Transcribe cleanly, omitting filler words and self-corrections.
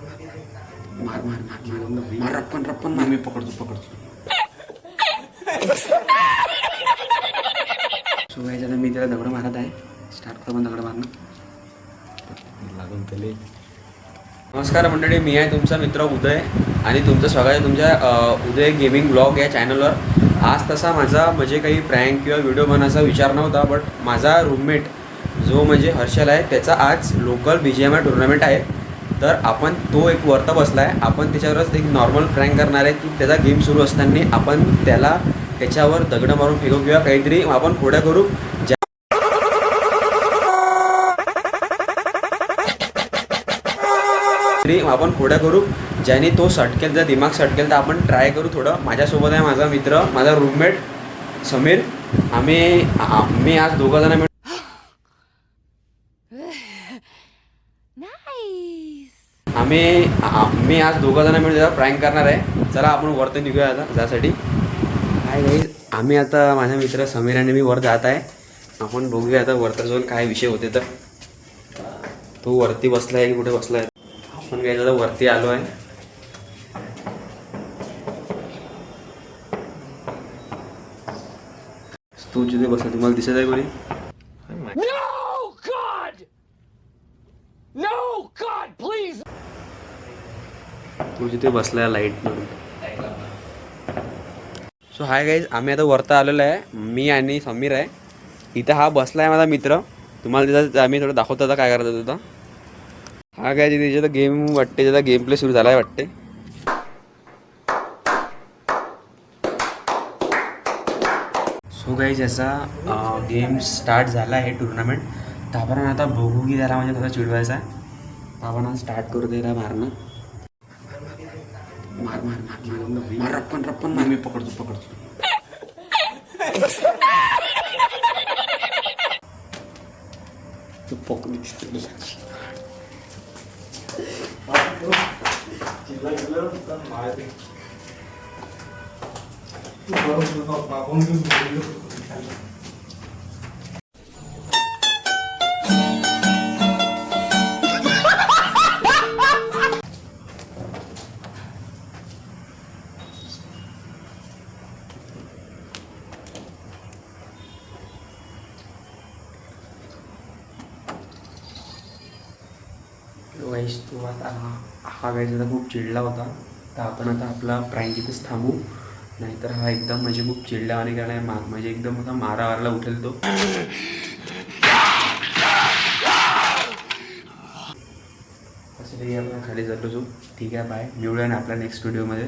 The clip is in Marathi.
मार मार मार मार मार रप्पन रप्पन मार. मी पकडतो. सो गाईज आता मी त्याला दगड मारत आहे. स्टार्ट करतो पण दगड मारणं लागून त्याले. नमस्कार मंडळी, मी आहे तुमचा मित्र उदय आणि तुमचं स्वागत आहे तुमच्या उदय गेमिंग ब्लॉग या चॅनलवर. आज तसा माझा म्हणजे काही प्रँक किंवा व्हिडिओ बनवायचा विचार नव्हता, बट माझा रूममेट जो म्हणजे हर्षल आहे त्याचा आज लोकल BGMI टुर्नामेंट आहे. तर आपण तो एक वरता बसला आहे, आपण त्याच्यावरच एक नॉर्मल प्रँक करणार आहे की त्याचा गेम सुरू असताना आपण त्याला त्याच्यावर दगडं मारून फेकू किंवा काहीतरी आपण खोड्या करू ज्याने तो सटकेल, जर दिमाग सटकेल तर आपण ट्राय करू थोडं. माझ्यासोबत आहे माझा मित्र, माझा रूममेट समीर. आम्ही आज दोघं जण मिळून आम्ही आज दोघं जण मिळून त्याचा प्रँक करणार आहे. चला आपण वरती निघूया आता त्यासाठी. काय गाईज, आम्ही आता माझा मित्र समीर आणि मी वर जात आहे. आपण बघूया आता वरती जाऊन काय विषय होते. तर तो वरती बसला आहे की कुठे बसला आहे. आपण काय आता वरती आलो आहे. तू जिथे बसला तुम्हाला दिसत आहे कोणी? तू जिथे बसलाय लाईट म्हणून. सो हाय गाईज, आम्ही आता वरता आलेलो आहे. मी आणि समीर आहे. इथं हा बसला आहे माझा मित्र. तुम्हाला तिथं आम्ही थोडं दाखवतो आता काय करत होता. हा काय त्याचा गेम वाटते, त्याचा गेम प्ले सुरू झाला आहे वाटते. सो गाईज, याचा गेम स्टार्ट झाला आहे टुर्नामेंट. तर आपण आता बघू की त्याला म्हणजे कसा चिडवायचा आहे. आपण स्टार्ट करू त्याला मारणं. मार मार मार मार मार रप्पन रप्पन मार. मी पकडतो. तू पकडू वाईस. तू आता हा गाईज आता खूप चिडला होता. तर आपण आता आपला प्रँक इथेच थांबू, नाहीतर हा एकदम म्हणजे खूप चिडला आणि काय म्हणजे एकदम आता मारावारला उठेल तो. असं काही आपण खाली जातो. ठीक आहे, बाय. मिळूया ना आपल्या नेक्स्ट व्हिडिओमध्ये.